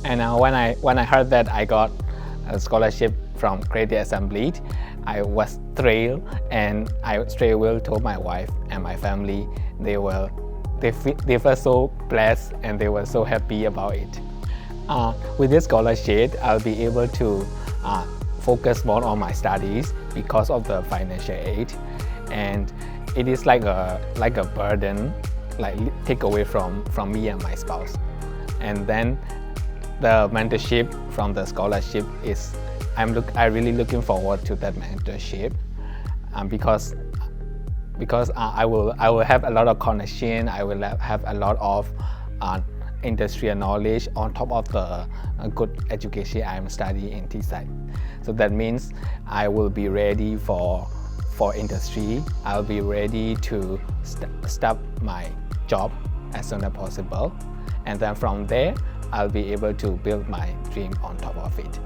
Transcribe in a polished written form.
And when I heard that I got a scholarship from Creative Assembly, I was thrilled, and I straight away told my wife and my family. They were so blessed, and they were so happy about it. With this scholarship, I'll be able to focus more on my studies because of the financial aid, and it is like a burden, like take away from me and my spouse. And then the mentorship from the scholarship is I really looking forward to that mentorship, because I will have a lot of connection. I will have a lot of industrial knowledge on top of the good education I'm studying in Teesside. So that means I will be ready for industry. I'll be ready to start my job as soon as possible, and then from there I'll be able to build my dream on top of it.